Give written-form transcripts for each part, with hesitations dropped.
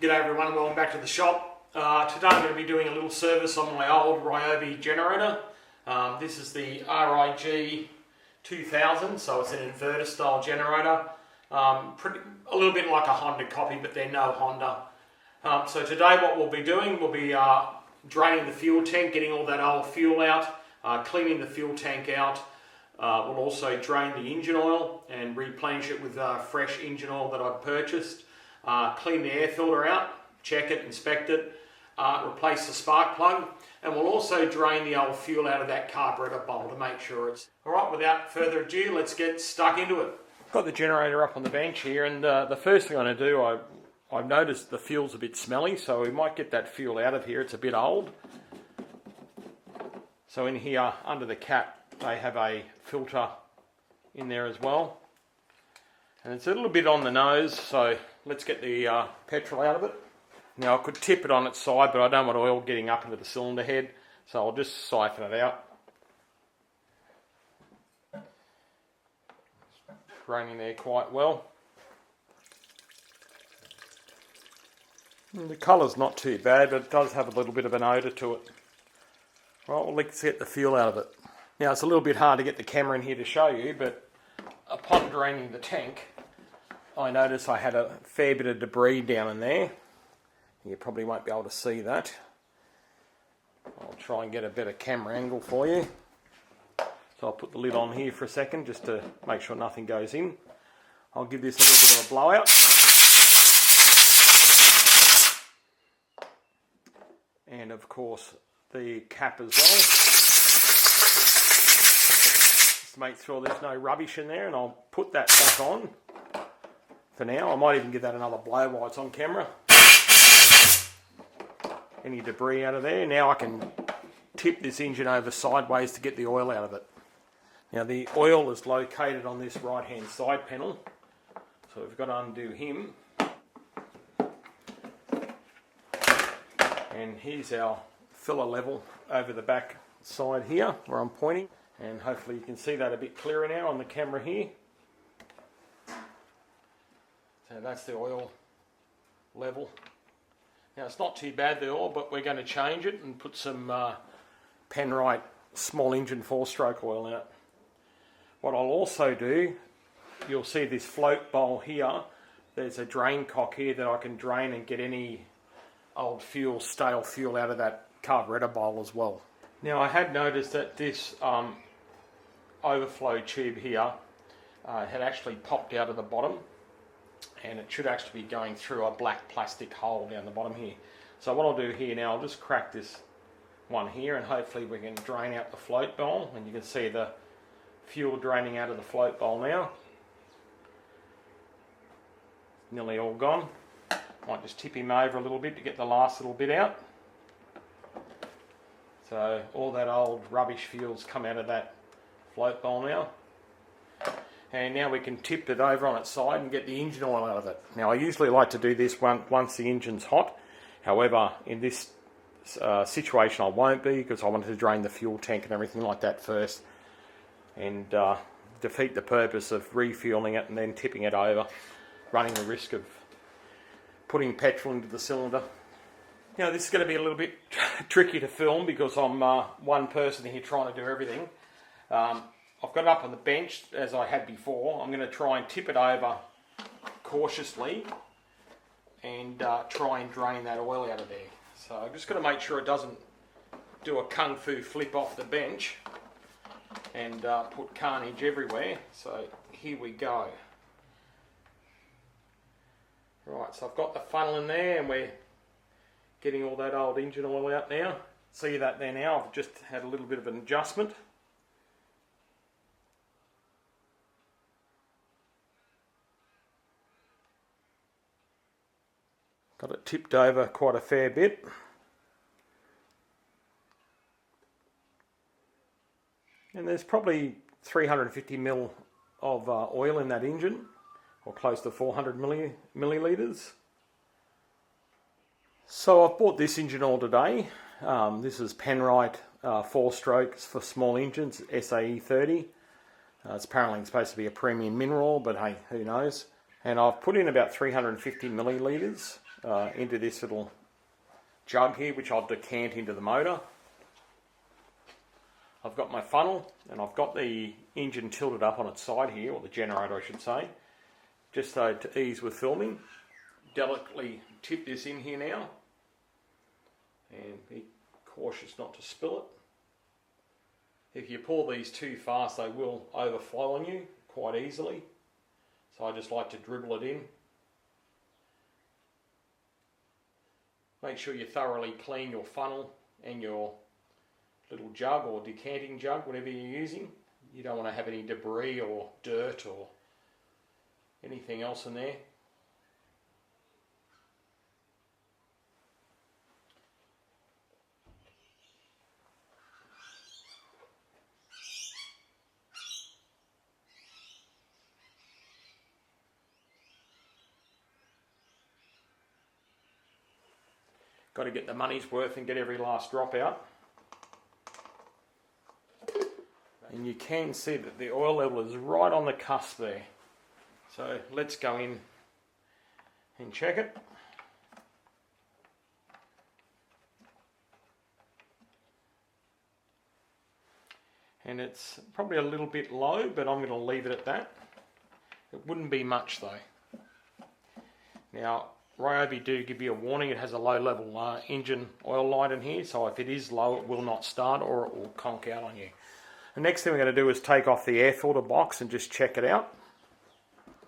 G'day everyone and welcome back to the shop. Today I'm going to be doing a little service on my old Ryobi generator. This is the RIG2000, so it's an inverter style generator. A little bit like a Honda copy, but they're no Honda. So today what we'll be doing, we'll be draining the fuel tank, getting all that old fuel out, cleaning the fuel tank out. We'll also drain the engine oil and replenish it with fresh engine oil that I've purchased. Clean the air filter out, check it, inspect it, replace the spark plug, and we'll also drain the old fuel out of that carburetor bowl to make sure it's... Alright, without further ado, let's get stuck into it. Got the generator up on the bench here, and the first thing I'm going to do, I've noticed the fuel's a bit smelly, so we might get that fuel out of here. It's a bit old. So in here, under the cap, they have a filter in there as well. And it's a little bit on the nose, so let's get the petrol out of it. Now I could tip it on its side, but I don't want oil getting up into the cylinder head, so I'll just siphon it out. It's running there quite well. And the colour's not too bad, but it does have a little bit of an odour to it. Right, well, let's get the fuel out of it. Now it's a little bit hard to get the camera in here to show you, but upon draining the tank, I noticed I had a fair bit of debris down in there. You probably won't be able to see that. I'll try and get a better camera angle for you. So I'll put the lid on here for a second just to make sure nothing goes in. I'll give this a little bit of a blowout. And of course the cap as well. Just make sure there's no rubbish in there, and I'll put that back on. For now, I might even give that another blow while it's on camera. Any debris out of there. Now I can tip this engine over sideways to get the oil out of it. Now the oil is located on this right hand side panel, so we've got to undo him. And here's our filler level over the back side here where I'm pointing, and hopefully you can see that a bit clearer now on the camera here. So that's the oil level. Now it's not too bad the oil, but we're going to change it and put some Penrite small engine 4-stroke oil in it. What I'll also do, you'll see this float bowl here, there's a drain cock here that I can drain and get any old fuel, stale fuel out of that carburetor bowl as well. Now I had noticed that this overflow tube here had actually popped out of the bottom, and it should actually be going through a black plastic hole down the bottom here. So what I'll do here now, I'll just crack this one here, and hopefully we can drain out the float bowl, and you can see the fuel draining out of the float bowl now. Nearly all gone. Might just tip him over a little bit to get the last little bit out. So all that old rubbish fuel's come out of that float bowl now. And now we can tip it over on its side and get the engine oil out of it. Now I usually like to do this once the engine's hot. However, in this situation I won't be, because I wanted to drain the fuel tank and everything like that first, and defeat the purpose of refueling it and then tipping it over, running the risk of putting petrol into the cylinder. Now this is going to be a little bit tricky to film because I'm one person here trying to do everything. I've got it up on the bench as I had before. I'm going to try and tip it over cautiously and try and drain that oil out of there. So I've just got to make sure it doesn't do a kung fu flip off the bench and put carnage everywhere. So here we go. Right, so I've got the funnel in there and we're getting all that old engine oil out now. See that there now, I've just had a little bit of an adjustment. Got it tipped over quite a fair bit. And there's probably 350 ml of oil in that engine, or close to 400 millilitres. So I've bought this engine oil today. This is Penrite 4 strokes for small engines, SAE 30. It's apparently supposed to be a premium mineral, but hey, who knows. And I've put in about 350 millilitres into this little jug here, which I'll decant into the motor. I've got my funnel, and I've got the engine tilted up on its side here, or the generator I should say, just so to ease with filming. Delicately tip this in here now, and be cautious not to spill it. If you pour these too fast, they will overflow on you quite easily, so I just like to dribble it in. Make sure you thoroughly clean your funnel and your little jug or decanting jug, whatever you're using. You don't want to have any debris or dirt or anything else in there. Got to get the money's worth and get every last drop out. And you can see that the oil level is right on the cusp there. So let's go in and check it. And it's probably a little bit low, but I'm going to leave it at that. It wouldn't be much though. Now, Ryobi do give you a warning. It has a low level engine oil light in here, so if it is low it will not start or it will conk out on you. The next thing we're going to do is take off the air filter box and just check it out.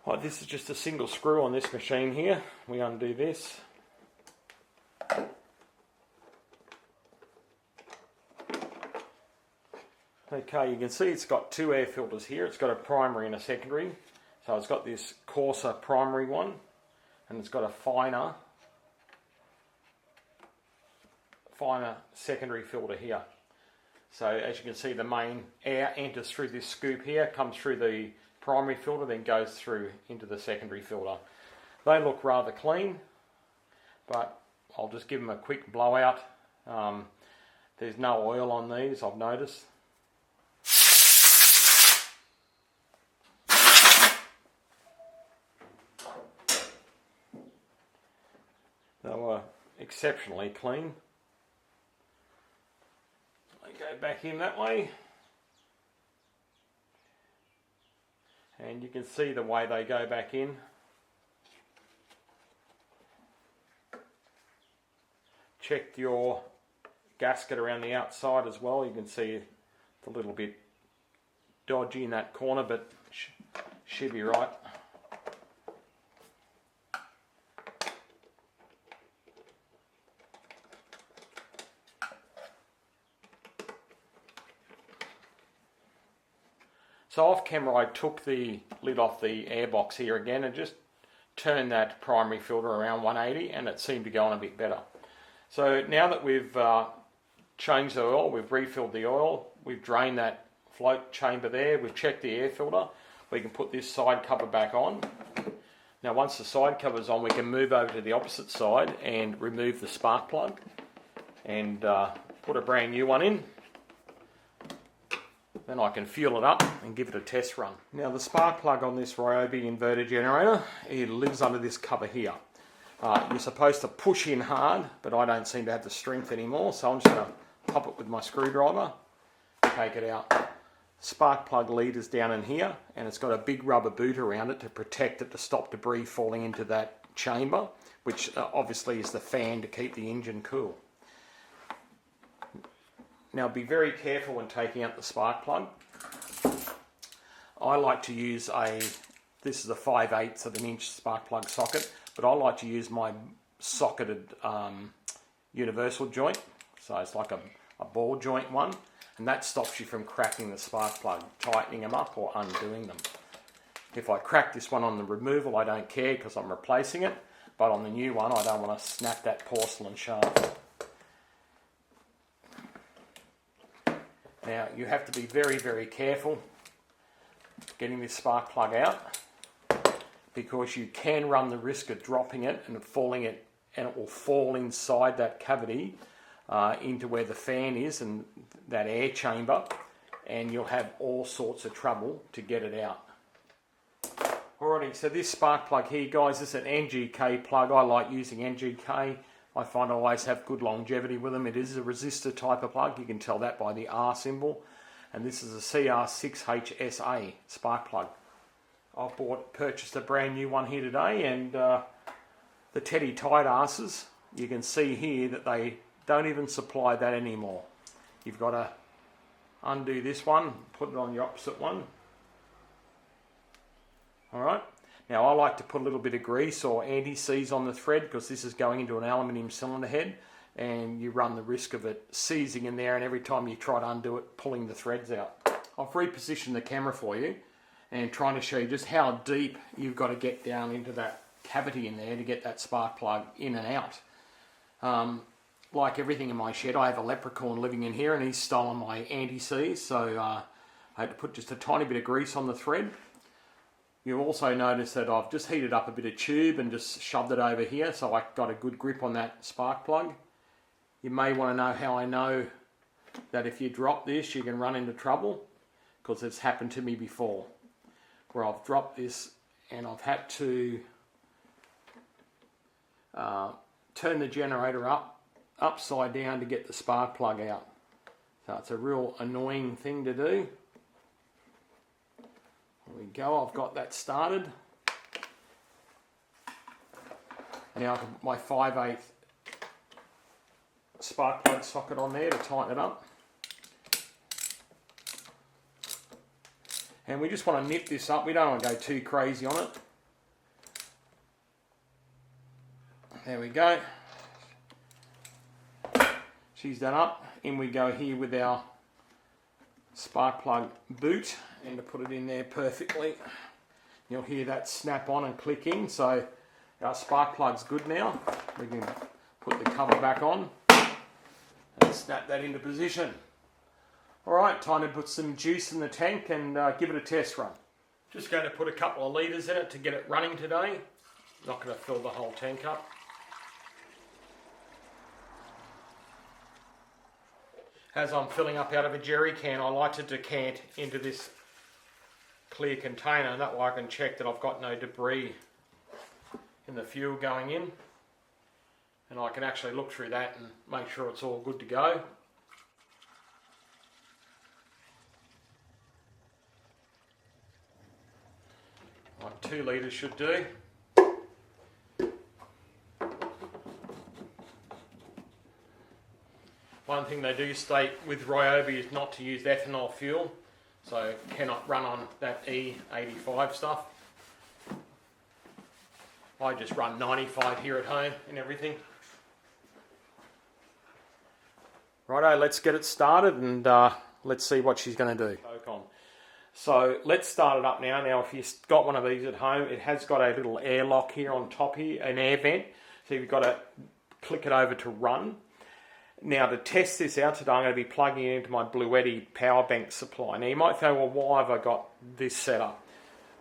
Right, this is just a single screw on this machine here. We undo this. Okay, you can see it's got two air filters here. It's got a primary and a secondary. So it's got this coarser primary one, and it's got a finer secondary filter here. So as you can see, the main air enters through this scoop here, comes through the primary filter, then goes through into the secondary filter. They look rather clean, but I'll just give them a quick blowout. There's no oil on these, I've noticed. They were exceptionally clean. I go back in that way, and you can see the way they go back in. Check your gasket around the outside as well. You can see it's a little bit dodgy in that corner, but should be right. So off camera I took the lid off the airbox here again and just turned that primary filter around 180, and it seemed to go on a bit better. So now that we've changed the oil, we've refilled the oil, we've drained that float chamber there, we've checked the air filter, we can put this side cover back on. Now once the side cover's on, we can move over to the opposite side and remove the spark plug and put a brand new one in. Then I can fuel it up and give it a test run. Now the spark plug on this Ryobi inverter generator, it lives under this cover here. You're supposed to push in hard, but I don't seem to have the strength anymore, so I'm just going to pop it with my screwdriver, take it out. Spark plug lead is down in here, and it's got a big rubber boot around it to protect it, to stop debris falling into that chamber, which obviously is the fan to keep the engine cool. Now be very careful when taking out the spark plug. I like to use this is a 5/8 of an inch spark plug socket, but I like to use my socketed universal joint. So it's like a ball joint one, and that stops you from cracking the spark plug, tightening them up or undoing them. If I crack this one on the removal, I don't care because I'm replacing it, but on the new one I don't want to snap that porcelain shaft. Now you have to be very, very careful getting this spark plug out, because you can run the risk of dropping it and falling it, and it will fall inside that cavity into where the fan is and that air chamber, and you'll have all sorts of trouble to get it out. Alrighty, so this spark plug here, guys, this is an NGK plug. I like using NGK. I find I always have good longevity with them. It is a resistor type of plug. You can tell that by the R symbol. And this is a CR6HSA spark plug. I've purchased a brand new one here today, and the Teddy tight asses, you can see here that they don't even supply that anymore. You've got to undo this one, put it on the opposite one. Alright, now I like to put a little bit of grease or anti-seize on the thread because this is going into an aluminium cylinder head, and you run the risk of it seizing in there, and every time you try to undo it, pulling the threads out. I've repositioned the camera for you and trying to show you just how deep you've got to get down into that cavity in there to get that spark plug in and out. Like everything in my shed, I have a leprechaun living in here and he's stolen my anti-seize, so I had to put just a tiny bit of grease on the thread. You'll also notice that I've just heated up a bit of tube and just shoved it over here so I got a good grip on that spark plug. You may want to know how I know that if you drop this you can run into trouble, because it's happened to me before, where I've dropped this and I've had to turn the generator upside down to get the spark plug out. So it's a real annoying thing to do. There we go, I've got that started. Now I can put my 5/8 spark plug socket on there to tighten it up. And we just want to nip this up, we don't want to go too crazy on it. There we go. She's done up. In we go here with our spark plug boot, and to put it in there perfectly. You'll hear that snap on and click in, so our spark plug's good now. We can put the cover back on and snap that into position. Alright, time to put some juice in the tank and give it a test run. Just going to put a couple of litres in it to get it running today. Not going to fill the whole tank up. As I'm filling up out of a jerry can, I like to decant into this clear container, and that way I can check that I've got no debris in the fuel going in. And I can actually look through that and make sure it's all good to go. Like 2 litres should do. One thing they do state with Ryobi is not to use ethanol fuel, so cannot run on that E85 stuff. I just run 95 here at home and everything. Righto, let's get it started and let's see what she's going to do. So let's start it up now. Now if you've got one of these at home, it has got a little airlock here on top here, an air vent. So you've got to click it over to run. Now to test this out today, I'm going to be plugging it into my Bluetti power bank supply. Now you might say, well, why have I got this set up?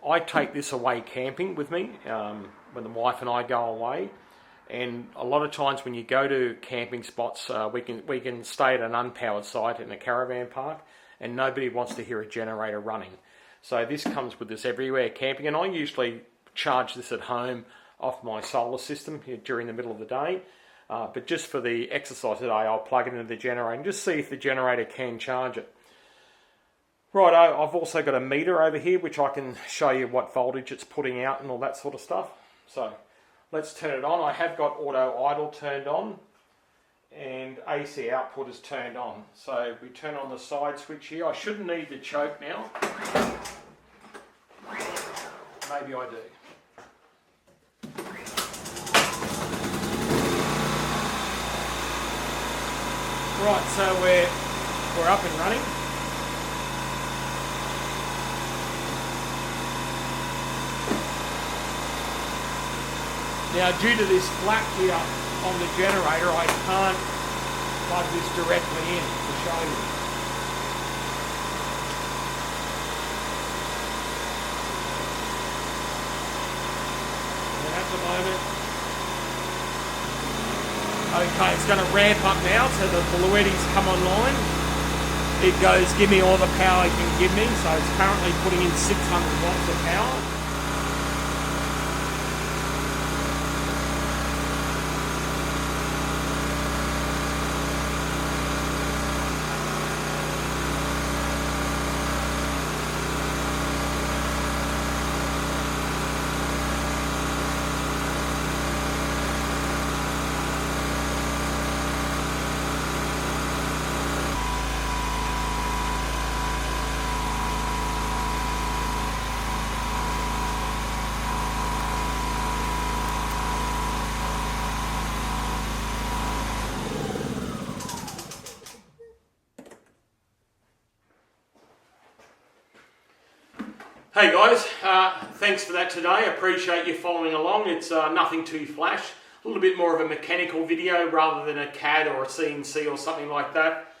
I take this away camping with me when the wife and I go away, and a lot of times when you go to camping spots, we can stay at an unpowered site in a caravan park, and nobody wants to hear a generator running. So this comes with us everywhere camping, and I usually charge this at home off my solar system here during the middle of the day. But just for the exercise today, I'll plug it into the generator and just see if the generator can charge it. Righto, I've also got a meter over here which I can show you what voltage it's putting out and all that sort of stuff. So let's turn it on. I have got auto idle turned on and AC output is turned on. So we turn on the side switch here. I shouldn't need the choke now. Maybe I do. Right, so we're up and running. Now due to this flap here on the generator, I can't plug this directly in to show you. And at the moment, okay, it's going to ramp up now, so the Bluetti's come online. It goes, give me all the power it can give me, so it's currently putting in 600 watts of power. Hey guys, thanks for that today. Appreciate you following along. It's nothing too flash. A little bit more of a mechanical video rather than a CAD or a CNC or something like that.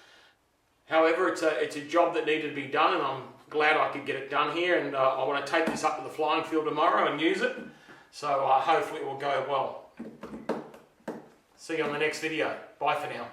However, it's a job that needed to be done, and I'm glad I could get it done here, and I want to take this up to the flying field tomorrow and use it. So hopefully it will go well. See you on the next video. Bye for now.